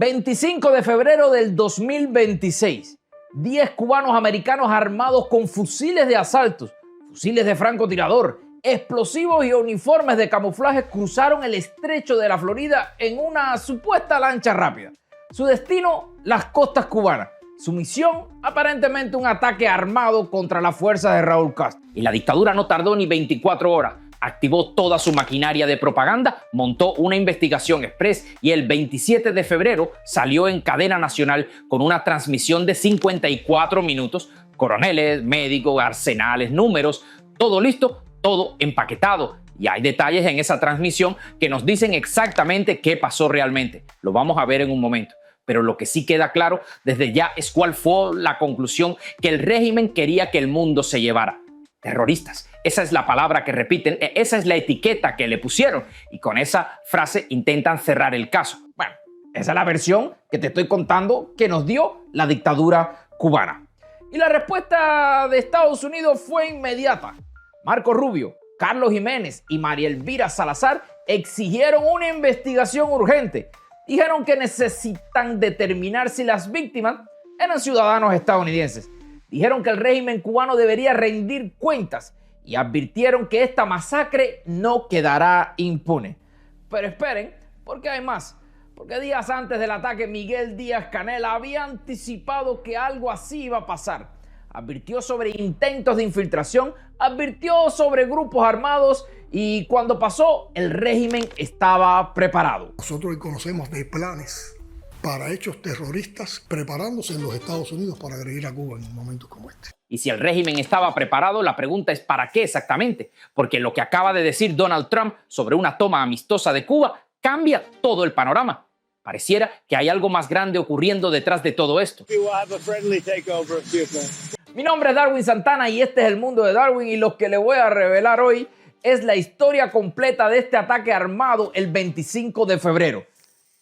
25 de febrero del 2026. 10 cubanos americanos armados con fusiles de asalto, fusiles de francotirador, explosivos y uniformes de camuflaje cruzaron el estrecho de la Florida en una supuesta lancha rápida. Su destino, las costas cubanas. Su misión, aparentemente un ataque armado contra las fuerzas de Raúl Castro. Y la dictadura no tardó ni 24 horas. Activó toda su maquinaria de propaganda, montó una investigación express y el 27 de febrero salió en cadena nacional con una transmisión de 54 minutos. Coroneles, médicos, arsenales, números, todo listo, todo empaquetado. Y hay detalles en esa transmisión que nos dicen exactamente qué pasó realmente. Lo vamos a ver en un momento. Pero lo que sí queda claro desde ya es cuál fue la conclusión que el régimen quería que el mundo se llevara. Terroristas. Esa es la palabra que repiten, esa es la etiqueta que le pusieron y con esa frase intentan cerrar el caso. Bueno, esa es la versión que te estoy contando que nos dio la dictadura cubana. Y la respuesta de Estados Unidos fue inmediata. Marco Rubio, Carlos Jiménez y María Elvira Salazar exigieron una investigación urgente. Dijeron que necesitan determinar si las víctimas eran ciudadanos estadounidenses. Dijeron que el régimen cubano debería rendir cuentas y advirtieron que esta masacre no quedará impune. Pero esperen, porque hay más. Porque días antes del ataque, Miguel Díaz-Canel había anticipado que algo así iba a pasar. Advirtió sobre intentos de infiltración, advirtió sobre grupos armados y cuando pasó, el régimen estaba preparado. Nosotros conocemos de planes para hechos terroristas preparándose en los Estados Unidos para agredir a Cuba en momentos como este. Y si el régimen estaba preparado, la pregunta es ¿para qué exactamente? Porque lo que acaba de decir Donald Trump sobre una toma amistosa de Cuba cambia todo el panorama. Pareciera que hay algo más grande ocurriendo detrás de todo esto. Mi nombre es Darwin Santana y este es El Mundo de Darwin y lo que le voy a revelar hoy es la historia completa de este ataque armado el 25 de febrero.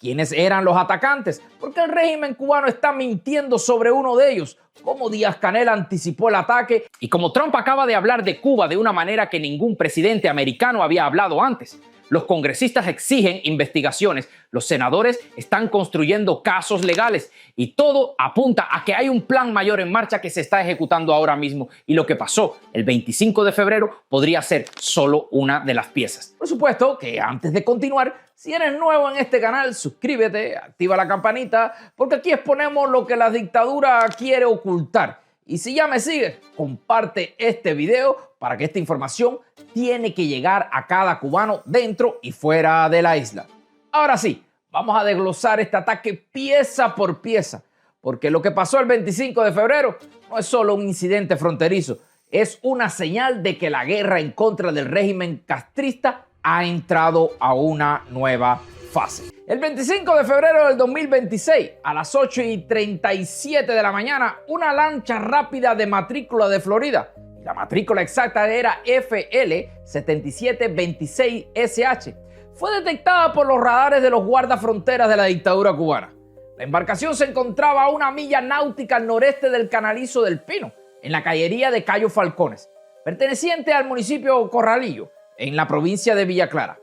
¿Quiénes eran los atacantes? Porque el régimen cubano está mintiendo sobre uno de ellos. Cómo Díaz-Canel anticipó el ataque y como Trump acaba de hablar de Cuba de una manera que ningún presidente americano había hablado antes. Los congresistas exigen investigaciones, los senadores están construyendo casos legales y todo apunta a que hay un plan mayor en marcha que se está ejecutando ahora mismo y lo que pasó el 25 de febrero podría ser solo una de las piezas. Por supuesto que antes de continuar, si eres nuevo en este canal, suscríbete, activa la campanita porque aquí exponemos lo que la dictadura quiere ocultar. Y si ya me sigues, comparte este video para que esta información tiene que llegar a cada cubano dentro y fuera de la isla. Ahora sí, vamos a desglosar este ataque pieza por pieza, porque lo que pasó el 25 de febrero no es solo un incidente fronterizo, es una señal de que la guerra en contra del régimen castrista ha entrado a una nueva fase. El 25 de febrero del 2026, a las 8:37 de la mañana, una lancha rápida de matrícula de Florida, la matrícula exacta era FL7726SH, fue detectada por los radares de los guardafronteras de la dictadura cubana. La embarcación se encontraba a una milla náutica al noreste del Canalizo del Pino, en la cayería de Cayo Falcones, perteneciente al municipio Corralillo, en la provincia de Villa Clara.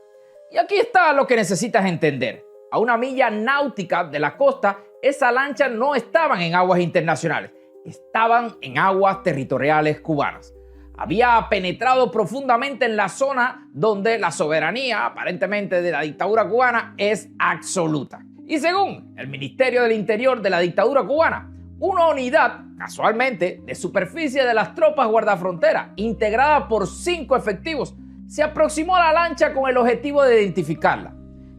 Y aquí está lo que necesitas entender. A una milla náutica de la costa, esa lancha no estaban en aguas internacionales, estaban en aguas territoriales cubanas. Había penetrado profundamente en la zona donde la soberanía, aparentemente de la dictadura cubana, es absoluta. Y según el Ministerio del Interior de la dictadura cubana, una unidad, casualmente, de superficie de las tropas guardafronteras, integrada por 5 efectivos, se aproximó a la lancha con el objetivo de identificarla.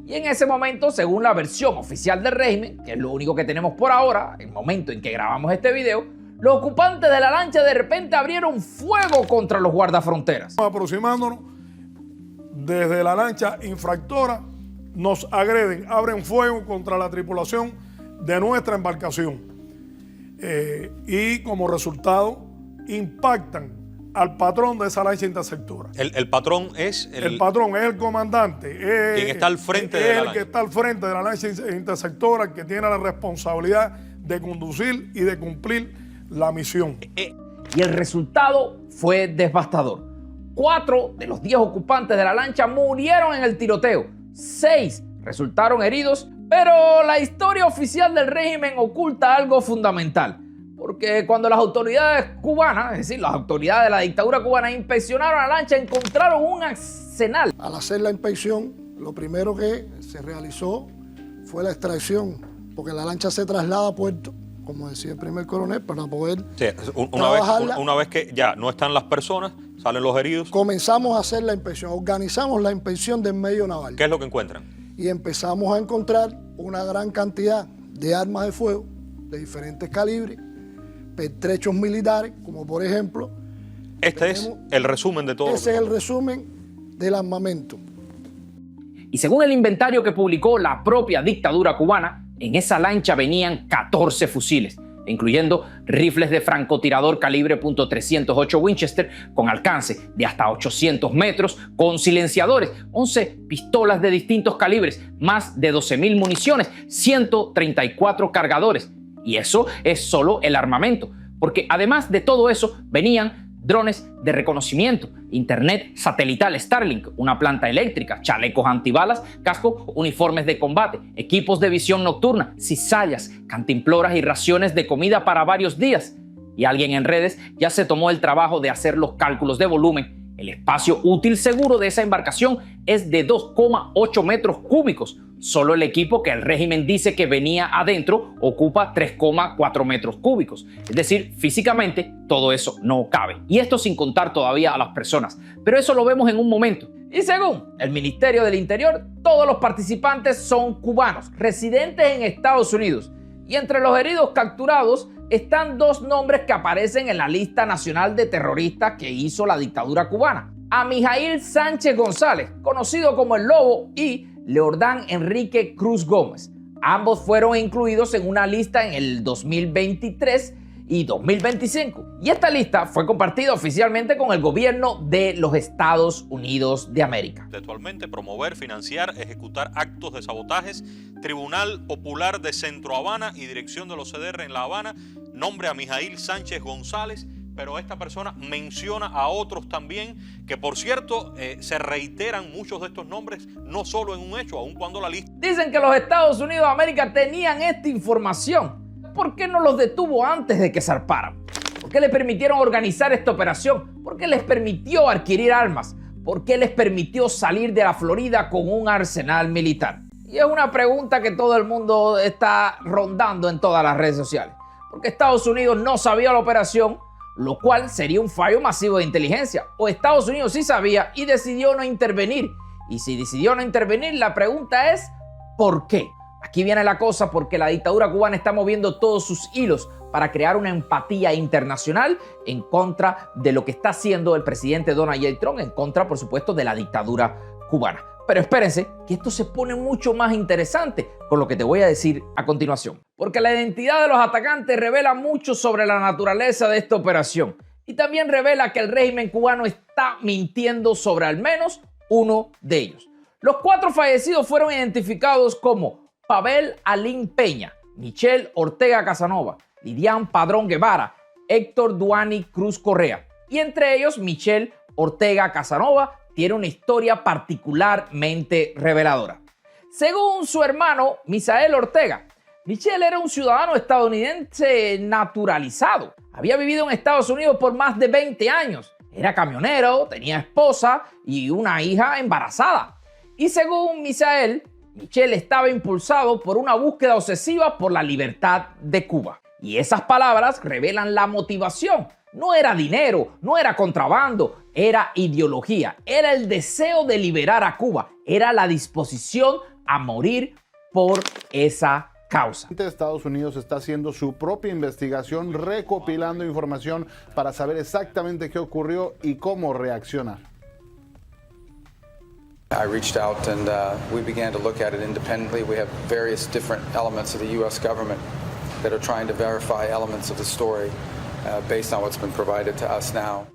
Y en ese momento, según la versión oficial del régimen, que es lo único que tenemos por ahora, el momento en que grabamos este video, los ocupantes de la lancha de repente abrieron fuego contra los guardafronteras. Aproximándonos desde la lancha infractora, nos agreden, abren fuego contra la tripulación de nuestra embarcación y como resultado impactan al patrón de esa lancha interceptora. El patrón es el patrón es el comandante. Quien está al frente de la lancha. Que está al frente de la lancha interceptora, que tiene la responsabilidad de conducir y de cumplir la misión. Y el resultado fue devastador. 4 de los 10 ocupantes de la lancha murieron en el tiroteo. 6 resultaron heridos, Pero la historia oficial del régimen oculta algo fundamental. Porque cuando las autoridades cubanas, es decir, las autoridades de la dictadura cubana, inspeccionaron la lancha, encontraron un arsenal. Al hacer la inspección, lo primero que se realizó fue la extracción, porque la lancha se traslada a puerto, como decía el primer coronel, para poder trabajarla. Una vez que ya no están las personas, salen los heridos. Comenzamos a hacer la inspección, organizamos la inspección del medio naval. ¿Qué es lo que encuentran? Y empezamos a encontrar una gran cantidad de armas de fuego de diferentes calibres, pertrechos militares, como por ejemplo... Este es el resumen de todo. Ese es el resumen del armamento. Y según el inventario que publicó la propia dictadura cubana, en esa lancha venían 14 fusiles, incluyendo rifles de francotirador calibre .308 Winchester con alcance de hasta 800 metros, con silenciadores, 11 pistolas de distintos calibres, más de 12.000 municiones, 134 cargadores. Y eso es solo el armamento, porque además de todo eso venían drones de reconocimiento, internet satelital Starlink, una planta eléctrica, chalecos antibalas, cascos, uniformes de combate, equipos de visión nocturna, cizallas, cantimploras y raciones de comida para varios días. Y alguien en redes ya se tomó el trabajo de hacer los cálculos de volumen. El espacio útil seguro de esa embarcación es de 2,8 metros cúbicos. Solo el equipo que el régimen dice que venía adentro ocupa 3,4 metros cúbicos. Es decir, físicamente todo eso no cabe. Y esto sin contar todavía a las personas. Pero eso lo vemos en un momento. Y según el Ministerio del Interior, todos los participantes son cubanos, residentes en Estados Unidos. Y entre los heridos capturados están dos nombres que aparecen en la lista nacional de terroristas que hizo la dictadura cubana. Amijail Sánchez González, conocido como el Lobo, y Leordán Enrique Cruz Gómez. Ambos fueron incluidos en una lista en el 2023 y 2025. Y esta lista fue compartida oficialmente con el gobierno de los Estados Unidos de América. Actualmente promover, financiar, ejecutar actos de sabotajes, Tribunal Popular de Centro Habana y Dirección de los CDR en La Habana, nombre a Amijail Sánchez González, pero esta persona menciona a otros también, que por cierto se reiteran muchos de estos nombres, no solo en un hecho, aun cuando la lista... Dicen que los Estados Unidos de América tenían esta información. ¿Por qué no los detuvo antes de que zarparan? ¿Por qué le permitieron organizar esta operación? ¿Por qué les permitió adquirir armas? ¿Por qué les permitió salir de la Florida con un arsenal militar? Y es una pregunta que todo el mundo está rondando en todas las redes sociales. Porque Estados Unidos no sabía la operación, lo cual sería un fallo masivo de inteligencia. O Estados Unidos sí sabía y decidió no intervenir. Y si decidió no intervenir, la pregunta es ¿por qué? Aquí viene la cosa, porque la dictadura cubana está moviendo todos sus hilos para crear una empatía internacional en contra de lo que está haciendo el presidente Donald J. Trump, en contra, por supuesto, de la dictadura cubana. Pero espérense, que esto se pone mucho más interesante con lo que te voy a decir a continuación. Porque la identidad de los atacantes revela mucho sobre la naturaleza de esta operación. Y también revela que el régimen cubano está mintiendo sobre al menos uno de ellos. Los 4 fallecidos fueron identificados como Pavel Alín Peña, Michelle Ortega Casanova, Lidian Padrón Guevara, Héctor Duani Cruz Correa. Y entre ellos, Michelle Ortega Casanova tiene una historia particularmente reveladora. Según su hermano, Misael Ortega, Michelle era un ciudadano estadounidense naturalizado. Había vivido en Estados Unidos por más de 20 años. Era camionero, tenía esposa y una hija embarazada. Y según Misael, Michelle estaba impulsado por una búsqueda obsesiva por la libertad de Cuba. Y esas palabras revelan la motivación. No era dinero, no era contrabando, era ideología. Era el deseo de liberar a Cuba. Era la disposición a morir por esa causa. Estados Unidos está haciendo su propia investigación, recopilando información para saber exactamente qué ocurrió y cómo reaccionar. I reached out and we began to look at it independently. We have various different elements of the U.S. government that are trying to verify elements of the story based on what's been provided to us now.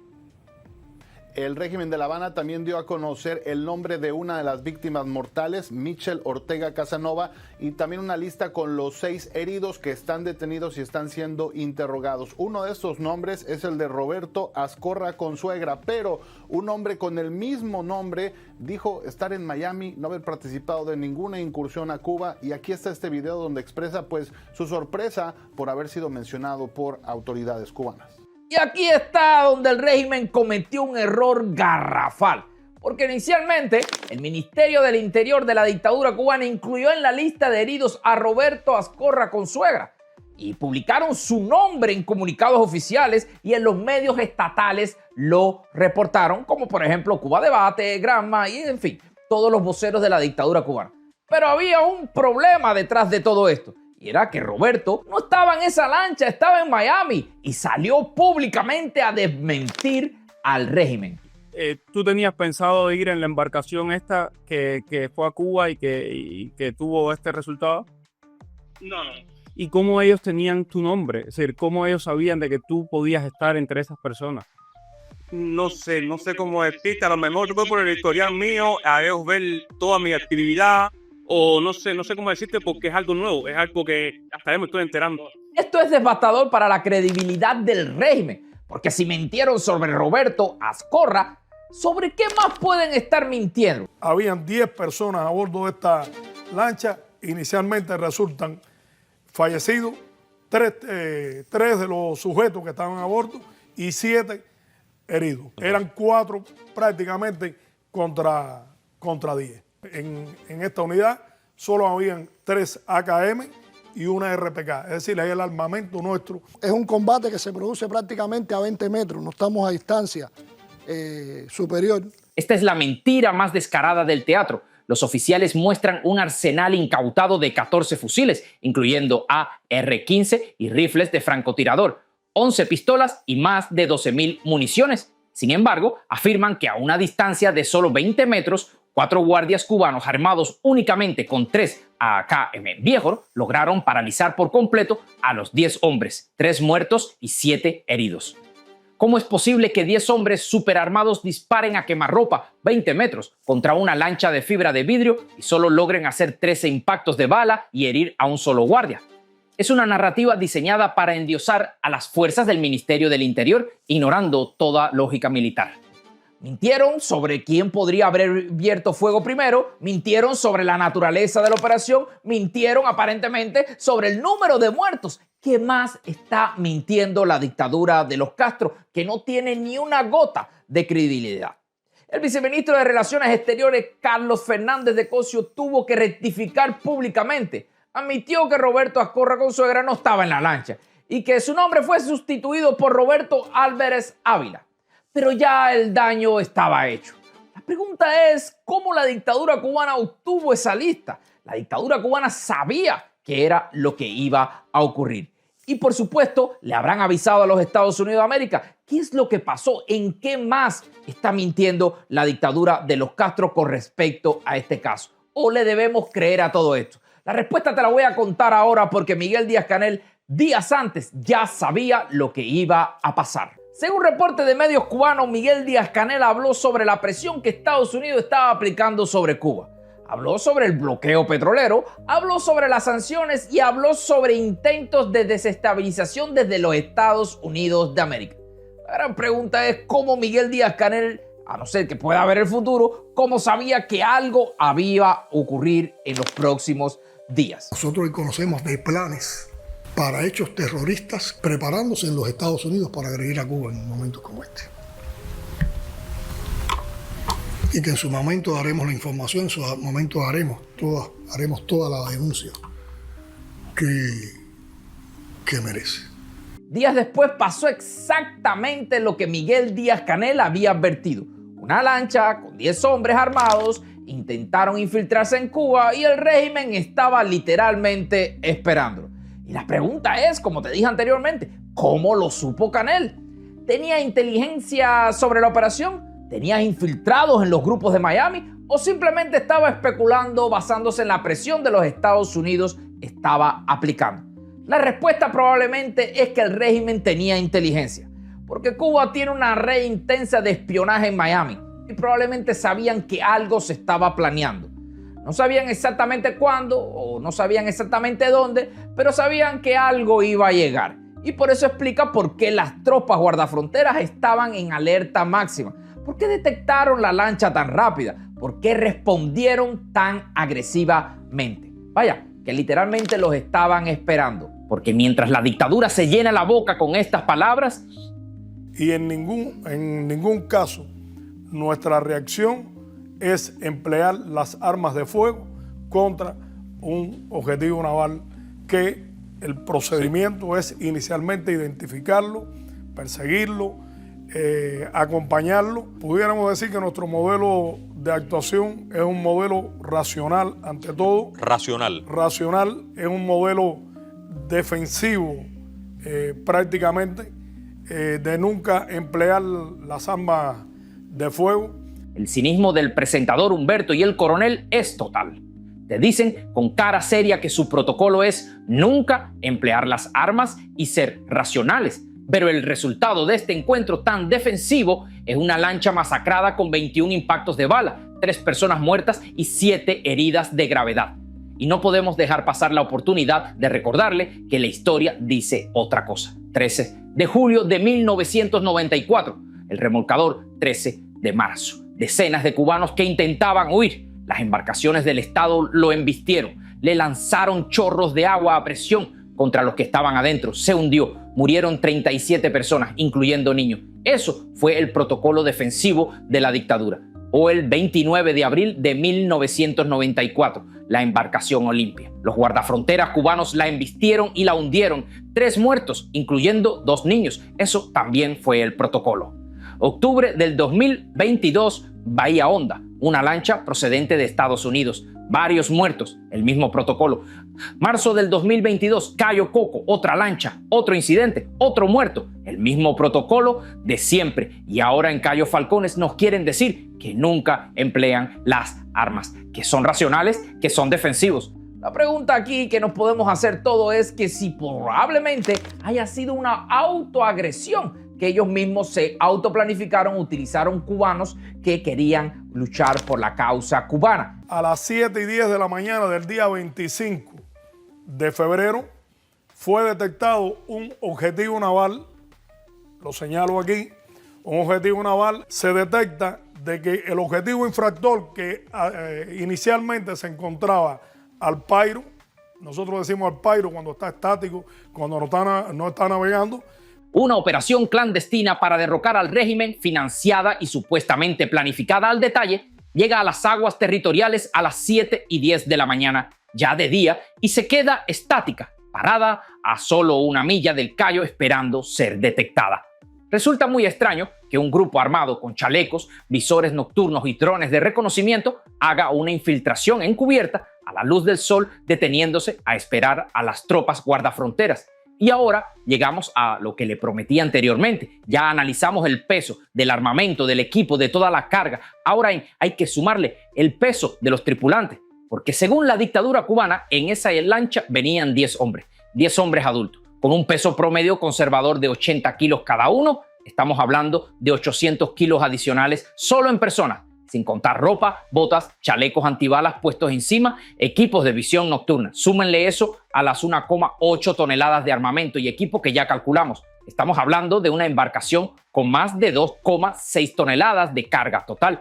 El régimen de La Habana también dio a conocer el nombre de una de las víctimas mortales, Michelle Ortega Casanova, y también una lista con los 6 heridos que están detenidos y están siendo interrogados. Uno de estos nombres es el de Roberto Azcorra Consuegra, pero un hombre con el mismo nombre dijo estar en Miami, no haber participado de ninguna incursión a Cuba, y aquí está este video donde expresa pues su sorpresa por haber sido mencionado por autoridades cubanas. Y aquí está donde el régimen cometió un error garrafal, porque inicialmente el Ministerio del Interior de la dictadura cubana incluyó en la lista de heridos a Roberto Azcorra Consuegra y publicaron su nombre en comunicados oficiales y en los medios estatales lo reportaron, como por ejemplo Cuba Debate, Granma y en fin, todos los voceros de la dictadura cubana. Pero había un problema detrás de todo esto. Y era que Roberto no estaba en esa lancha, estaba en Miami y salió públicamente a desmentir al régimen. ¿Tú tenías pensado ir en la embarcación esta que fue a Cuba y que tuvo este resultado? No. ¿Y cómo ellos tenían tu nombre? Es decir, ¿cómo ellos sabían de que tú podías estar entre esas personas? No sé cómo decirte. A lo mejor yo puedo por el historial mío, a ellos ver toda mi actividad. O no sé cómo decirte porque es algo nuevo, es algo que hasta yo me estoy enterando. Esto es devastador para la credibilidad del régimen, porque si mintieron sobre Roberto Azcorra, ¿sobre qué más pueden estar mintiendo? Habían 10 personas a bordo de esta lancha. Inicialmente resultan fallecidos 3 de los sujetos que estaban a bordo y 7 heridos. Eran 4 prácticamente contra 10. En esta unidad solo habían 3 AKM y una RPK, es decir, es el armamento nuestro. Es un combate que se produce prácticamente a 20 metros, no estamos a distancia superior. Esta es la mentira más descarada del teatro. Los oficiales muestran un arsenal incautado de 14 fusiles, incluyendo AR-15 y rifles de francotirador, 11 pistolas y más de 12.000 municiones. Sin embargo, afirman que a una distancia de solo 20 metros, 4 guardias cubanos armados únicamente con 3 AKM viejos lograron paralizar por completo a los 10 hombres, 3 muertos y 7 heridos. ¿Cómo es posible que 10 hombres superarmados disparen a quemarropa 20 metros contra una lancha de fibra de vidrio y solo logren hacer 13 impactos de bala y herir a un solo guardia? Es una narrativa diseñada para endiosar a las fuerzas del Ministerio del Interior, ignorando toda lógica militar. Mintieron sobre quién podría haber abierto fuego primero, mintieron sobre la naturaleza de la operación, mintieron aparentemente sobre el número de muertos. ¿Qué más está mintiendo la dictadura de los Castro, que no tiene ni una gota de credibilidad? El viceministro de Relaciones Exteriores, Carlos Fernández de Cosio, tuvo que rectificar públicamente. Admitió que Roberto Azcorra Consuegra no estaba en la lancha y que su nombre fue sustituido por Roberto Álvarez Ávila. Pero ya el daño estaba hecho. La pregunta es, ¿cómo la dictadura cubana obtuvo esa lista? La dictadura cubana sabía que era lo que iba a ocurrir. Y por supuesto, le habrán avisado a los Estados Unidos de América qué es lo que pasó, en qué más está mintiendo la dictadura de los Castro con respecto a este caso. ¿O le debemos creer a todo esto? La respuesta te la voy a contar ahora porque Miguel Díaz-Canel días antes ya sabía lo que iba a pasar. Según reporte de medios cubanos, Miguel Díaz-Canel habló sobre la presión que Estados Unidos estaba aplicando sobre Cuba. Habló sobre el bloqueo petrolero, habló sobre las sanciones y habló sobre intentos de desestabilización desde los Estados Unidos de América. La gran pregunta es cómo Miguel Díaz-Canel, a no ser que pueda ver el futuro, cómo sabía que algo había a ocurrir en los próximos días. Nosotros conocemos de planes para hechos terroristas preparándose en los Estados Unidos para agredir a Cuba en momentos como este. Y que en su momento daremos la información, en su momento haremos toda la denuncia que merece. Días después pasó exactamente lo que Miguel Díaz-Canel había advertido. Una lancha con 10 hombres armados intentaron infiltrarse en Cuba y el régimen estaba literalmente esperándolo. Y la pregunta es, como te dije anteriormente, ¿cómo lo supo Canel? ¿Tenía inteligencia sobre la operación? ¿Tenía infiltrados en los grupos de Miami? ¿O simplemente estaba especulando basándose en la presión de los Estados Unidos estaba aplicando? La respuesta probablemente es que el régimen tenía inteligencia. porque Cuba tiene una red intensa de espionaje en Miami y probablemente sabían que algo se estaba planeando. No sabían exactamente cuándo o no sabían exactamente dónde, pero sabían que algo iba a llegar. Y por eso explica por qué las tropas guardafronteras estaban en alerta máxima. ¿Por qué detectaron la lancha tan rápida? ¿Por qué respondieron tan agresivamente? Vaya, que literalmente los estaban esperando. Porque mientras la dictadura se llena la boca con estas palabras... Y en ningún caso nuestra reacción es emplear las armas de fuego contra un objetivo naval, que el procedimiento es inicialmente identificarlo, perseguirlo, acompañarlo. Pudiéramos decir que nuestro modelo de actuación es un modelo racional ante todo. Racional. Racional, es un modelo defensivo prácticamente, de nunca emplear las armas de fuego. El cinismo del presentador Humberto y el coronel es total. Te dicen con cara seria que su protocolo es nunca emplear las armas y ser racionales. Pero el resultado de este encuentro tan defensivo es una lancha masacrada con 21 impactos de bala, 3 personas muertas y 7 heridas de gravedad. Y no podemos dejar pasar la oportunidad de recordarle que la historia dice otra cosa. 13 de julio de 1994, el remolcador 13 de marzo. Decenas de cubanos que intentaban huir. Las embarcaciones del Estado lo embistieron, le lanzaron chorros de agua a presión contra los que estaban adentro. Se hundió, murieron 37 personas, incluyendo niños. Eso fue el protocolo defensivo de la dictadura. O el 29 de abril de 1994, la embarcación Olimpia. Los guardafronteras cubanos la embistieron y la hundieron. 3 muertos, incluyendo 2 niños. Eso también fue el protocolo. Octubre del 2022, Bahía Honda, una lancha procedente de Estados Unidos. Varios muertos, el mismo protocolo. Marzo del 2022, Cayo Coco, otra lancha, otro incidente, otro muerto. El mismo protocolo de siempre. Y ahora en Cayo Falcones nos quieren decir que nunca emplean las armas, que son racionales, que son defensivos. La pregunta aquí que nos podemos hacer todo es que si probablemente haya sido una autoagresión, que ellos mismos se autoplanificaron, utilizaron cubanos que querían luchar por la causa cubana. A las 7:10 de la mañana del día 25 de febrero fue detectado un objetivo naval, lo señalo aquí, un objetivo naval. Se detecta de que el objetivo infractor que inicialmente se encontraba al pairo, nosotros decimos al pairo cuando está estático, cuando no está navegando. Una operación clandestina para derrocar al régimen, financiada y supuestamente planificada al detalle, llega a las aguas territoriales a las 7:10 de la mañana, ya de día, y se queda estática, parada a solo 1 milla del Cayo esperando ser detectada. Resulta muy extraño que un grupo armado con chalecos, visores nocturnos y drones de reconocimiento haga una infiltración encubierta a la luz del sol, deteniéndose a esperar a las tropas guardafronteras. Y ahora llegamos a lo que le prometí anteriormente. Ya analizamos el peso del armamento, del equipo, de toda la carga. Ahora hay que sumarle el peso de los tripulantes. Porque según la dictadura cubana, en esa lancha venían 10 hombres. 10 hombres adultos, con un peso promedio conservador de 80 kilos cada uno. Estamos hablando de 800 kilos adicionales solo en personas, sin contar ropa, botas, chalecos antibalas puestos encima, equipos de visión nocturna. Súmenle eso a las 1,8 toneladas de armamento y equipo que ya calculamos. Estamos hablando de una embarcación con más de 2,6 toneladas de carga total.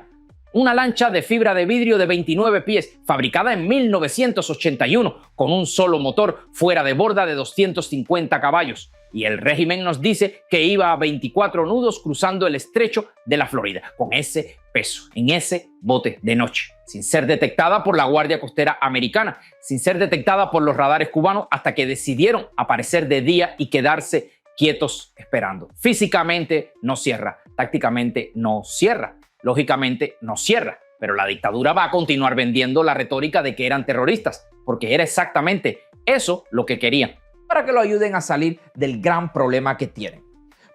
Una lancha de fibra de vidrio de 29 pies, fabricada en 1981, con un solo motor fuera de borda de 250 caballos. Y el régimen nos dice que iba a 24 nudos cruzando el estrecho de la Florida, con ese peso, en ese bote de noche, sin ser detectada por la Guardia Costera americana, sin ser detectada por los radares cubanos, hasta que decidieron aparecer de día y quedarse quietos esperando. Físicamente no cierra, tácticamente no cierra, lógicamente no cierra, pero la dictadura va a continuar vendiendo la retórica de que eran terroristas, porque era exactamente eso lo que querían, para que lo ayuden a salir del gran problema que tienen.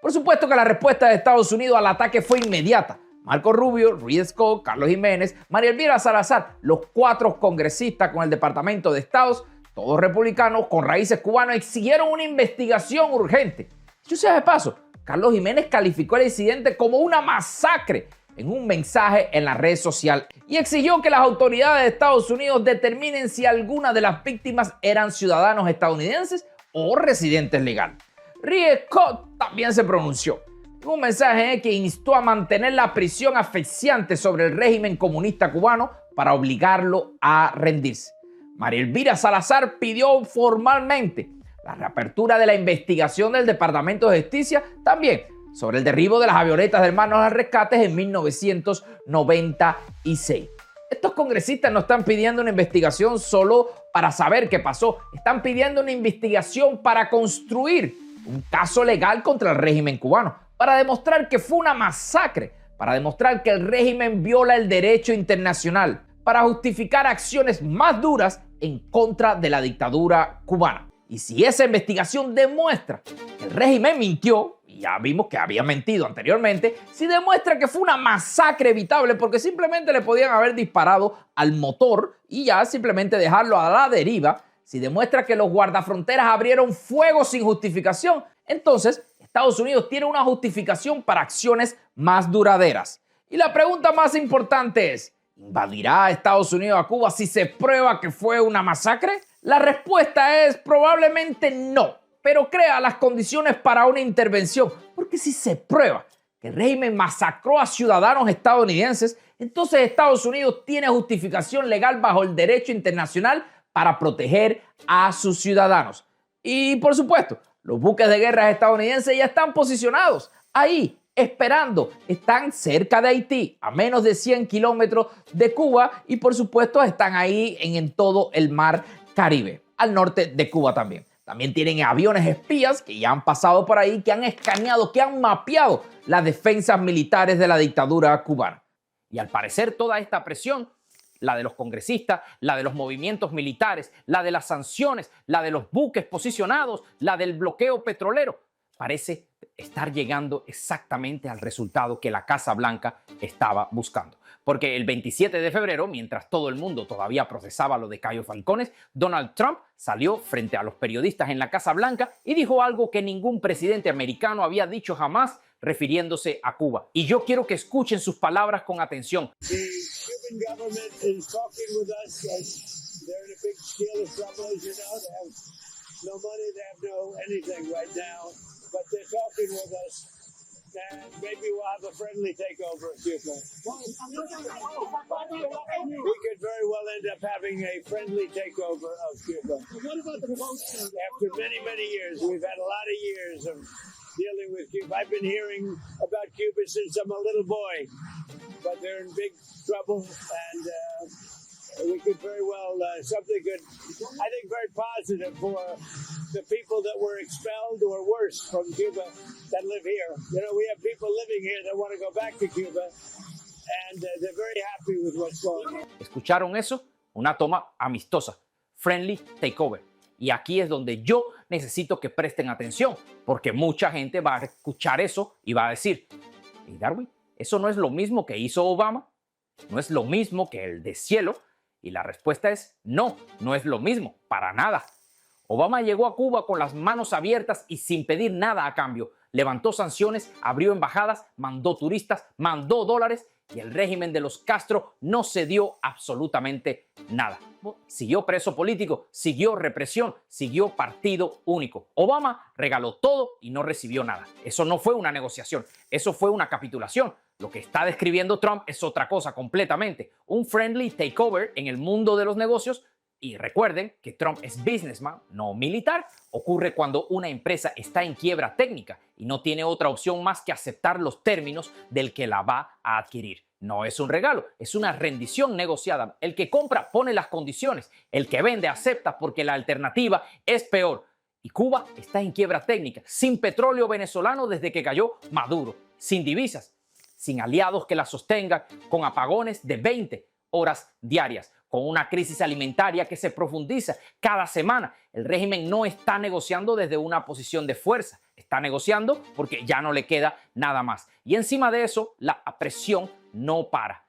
Por supuesto que la respuesta de Estados Unidos al ataque fue inmediata. Marco Rubio, Reed Scott, Carlos Jiménez, María Elvira Salazar, los 4 congresistas con el Departamento de Estados, todos republicanos con raíces cubanas, exigieron una investigación urgente. Yo sea de paso, Carlos Jiménez calificó el incidente como una masacre en un mensaje en la red social y exigió que las autoridades de Estados Unidos determinen si algunas de las víctimas eran ciudadanos estadounidenses o residentes legales. Ridley Scott también se pronunció en un mensaje que instó a mantener la prisión asfixiante sobre el régimen comunista cubano para obligarlo a rendirse. María Elvira Salazar pidió formalmente la reapertura de la investigación del Departamento de Justicia también sobre el derribo de las avionetas de Hermanos al Rescate en 1996. Estos congresistas no están pidiendo una investigación solo para saber qué pasó, están pidiendo una investigación para construir un caso legal contra el régimen cubano, para demostrar que fue una masacre, para demostrar que el régimen viola el derecho internacional, para justificar acciones más duras en contra de la dictadura cubana. Y si esa investigación demuestra que el régimen mintió, y ya vimos que había mentido anteriormente, si demuestra que fue una masacre evitable porque simplemente le podían haber disparado al motor y ya simplemente dejarlo a la deriva, si demuestra que los guardafronteras abrieron fuego sin justificación, entonces Estados Unidos tiene una justificación para acciones más duraderas. Y la pregunta más importante es, ¿invadirá Estados Unidos a Cuba si se prueba que fue una masacre? La respuesta es probablemente no, pero crea las condiciones para una intervención, porque si se prueba que el régimen masacró a ciudadanos estadounidenses, entonces Estados Unidos tiene justificación legal bajo el derecho internacional para proteger a sus ciudadanos. Y por supuesto, los buques de guerra estadounidenses ya están posicionados ahí, esperando. Están cerca de Haití, a menos de 100 kilómetros de Cuba y por supuesto están ahí en todo el mar Caribe, al norte de Cuba también. También tienen aviones espías que ya han pasado por ahí, que han escaneado, que han mapeado las defensas militares de la dictadura cubana. Y al parecer toda esta presión, la de los congresistas, la de los movimientos militares, la de las sanciones, la de los buques posicionados, la del bloqueo petrolero, parece estar llegando exactamente al resultado que la Casa Blanca estaba buscando. Porque el 27 de febrero, mientras todo el mundo todavía procesaba lo de Cayo Falcones, Donald Trump salió frente a los periodistas en la Casa Blanca y dijo algo que ningún presidente americano había dicho jamás refiriéndose a Cuba. Y yo quiero que escuchen sus palabras con atención. But they're talking with us, and maybe we'll have a friendly takeover of Cuba. We could very well end up having a friendly takeover of Cuba. What about the After many, many years, we've had a lot of years of dealing with Cuba. I've been hearing about Cuba since I'm a little boy, but they're in big trouble, and we could very well, something good, I think very positive for the people that were expelled or worse from Cuba that live here. You know, we have people living here that want to go back to Cuba, and they're very happy with what's going on. ¿Escucharon eso? Una toma amistosa, friendly takeover. Y aquí es donde yo necesito que presten atención, porque mucha gente va a escuchar eso y va a decir, ¿y Darwin? ¿Eso no es lo mismo que hizo Obama? ¿No es lo mismo que el deshielo? Y la respuesta es no, no es lo mismo, para nada. Obama llegó a Cuba con las manos abiertas y sin pedir nada a cambio. Levantó sanciones, abrió embajadas, mandó turistas, mandó dólares y el régimen de los Castro no se dio absolutamente nada. Siguió preso político, siguió represión, siguió partido único. Obama regaló todo y no recibió nada. Eso no fue una negociación, eso fue una capitulación. Lo que está describiendo Trump es otra cosa completamente. Un friendly takeover en el mundo de los negocios. Y recuerden que Trump es businessman, no militar. Ocurre cuando una empresa está en quiebra técnica y no tiene otra opción más que aceptar los términos del que la va a adquirir. No es un regalo, es una rendición negociada. El que compra pone las condiciones, el que vende acepta porque la alternativa es peor. Y Cuba está en quiebra técnica, sin petróleo venezolano desde que cayó Maduro, sin divisas, sin aliados que la sostengan, con apagones de 20 horas diarias, con una crisis alimentaria que se profundiza cada semana. El régimen no está negociando desde una posición de fuerza, está negociando porque ya no le queda nada más. Y encima de eso, la presión no para.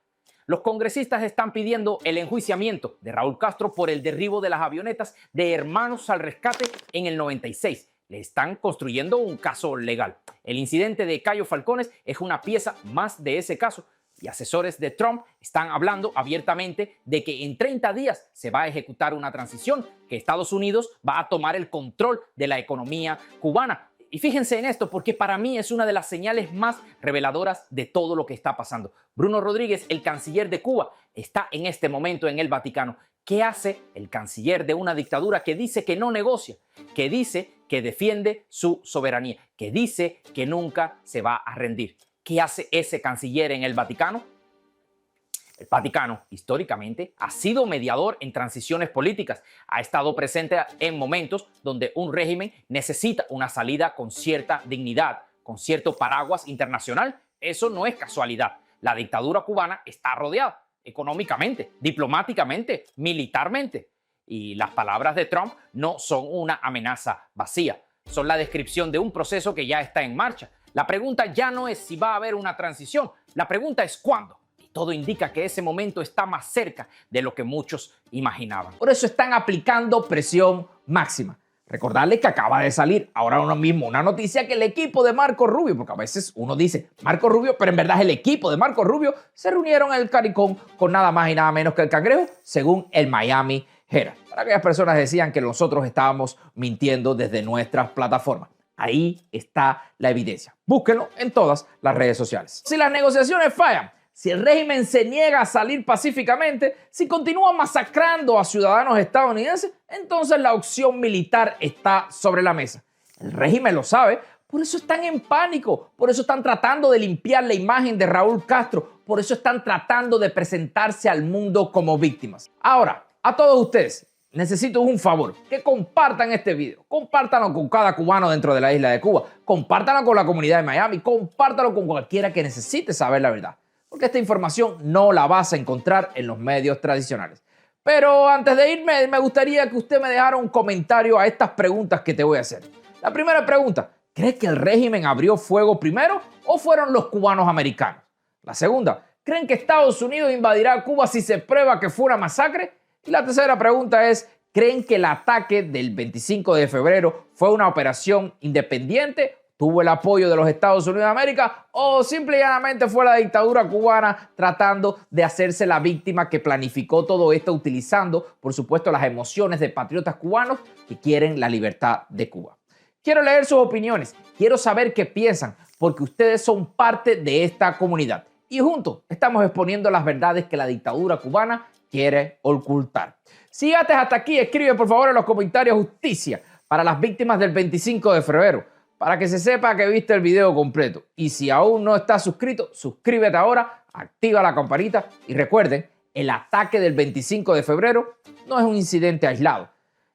Los congresistas están pidiendo el enjuiciamiento de Raúl Castro por el derribo de las avionetas de Hermanos al Rescate en el 96. le están construyendo un caso legal. El incidente de Cayo Falcones es una pieza más de ese caso. Y asesores de Trump están hablando abiertamente de que en 30 días se va a ejecutar una transición, que Estados Unidos va a tomar el control de la economía cubana. Y fíjense en esto, porque para mí es una de las señales más reveladoras de todo lo que está pasando. Bruno Rodríguez, el canciller de Cuba, está en este momento en el Vaticano. ¿Qué hace el canciller de una dictadura que dice que no negocia, que dice que defiende su soberanía, que dice que nunca se va a rendir? ¿Qué hace ese canciller en el Vaticano? El Vaticano, históricamente, ha sido mediador en transiciones políticas. Ha estado presente en momentos donde un régimen necesita una salida con cierta dignidad, con cierto paraguas internacional. Eso no es casualidad. La dictadura cubana está rodeada económicamente, diplomáticamente, militarmente. Y las palabras de Trump no son una amenaza vacía. Son la descripción de un proceso que ya está en marcha. La pregunta ya no es si va a haber una transición. La pregunta es cuándo. Todo indica que ese momento está más cerca de lo que muchos imaginaban. Por eso están aplicando presión máxima. Recordarles que acaba de salir ahora mismo una noticia que el equipo de Marco Rubio, porque a veces uno dice Marco Rubio, pero en verdad es el equipo de Marco Rubio, se reunieron en el CARICOM con nada más y nada menos que el Cangrejo, según el Miami Herald. Para aquellas personas que decían que nosotros estábamos mintiendo desde nuestras plataformas. Ahí está la evidencia. Búsquenlo en todas las redes sociales. Si las negociaciones fallan, si el régimen se niega a salir pacíficamente, si continúa masacrando a ciudadanos estadounidenses, entonces la opción militar está sobre la mesa. El régimen lo sabe, por eso están en pánico, por eso están tratando de limpiar la imagen de Raúl Castro, por eso están tratando de presentarse al mundo como víctimas. Ahora, a todos ustedes, necesito un favor, que compartan este video, compártanlo con cada cubano dentro de la isla de Cuba, compártanlo con la comunidad de Miami, compártanlo con cualquiera que necesite saber la verdad. Porque esta información no la vas a encontrar en los medios tradicionales. Pero antes de irme, me gustaría que usted me dejara un comentario a estas preguntas que te voy a hacer. La primera pregunta, ¿crees que el régimen abrió fuego primero o fueron los cubanos americanos? La segunda, ¿creen que Estados Unidos invadirá Cuba si se prueba que fue una masacre? Y la tercera pregunta es, ¿creen que el ataque del 25 de febrero fue una operación independiente? ¿Tuvo el apoyo de los Estados Unidos de América o simple y llanamente fue la dictadura cubana tratando de hacerse la víctima que planificó todo esto utilizando, por supuesto, las emociones de patriotas cubanos que quieren la libertad de Cuba? Quiero leer sus opiniones, quiero saber qué piensan, porque ustedes son parte de esta comunidad y juntos estamos exponiendo las verdades que la dictadura cubana quiere ocultar. Si llegaste hasta aquí, escribe por favor en los comentarios justicia para las víctimas del 25 de febrero. Para que se sepa que viste el video completo. Y si aún no estás suscrito, suscríbete ahora, activa la campanita y recuerden, el ataque del 25 de febrero no es un incidente aislado.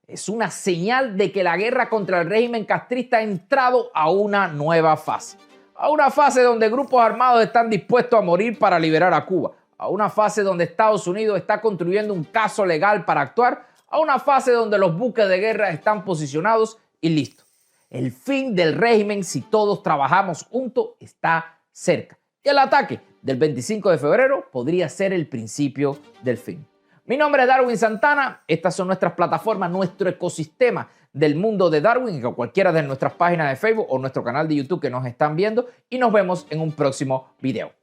Es una señal de que la guerra contra el régimen castrista ha entrado a una nueva fase. A una fase donde grupos armados están dispuestos a morir para liberar a Cuba. A una fase donde Estados Unidos está construyendo un caso legal para actuar. A una fase donde los buques de guerra están posicionados y listos. El fin del régimen, si todos trabajamos juntos, está cerca. Y el ataque del 25 de febrero podría ser el principio del fin. Mi nombre es Darwin Santana. Estas son nuestras plataformas, nuestro ecosistema del mundo de Darwin, en cualquiera de nuestras páginas de Facebook o nuestro canal de YouTube que nos están viendo. Y nos vemos en un próximo video.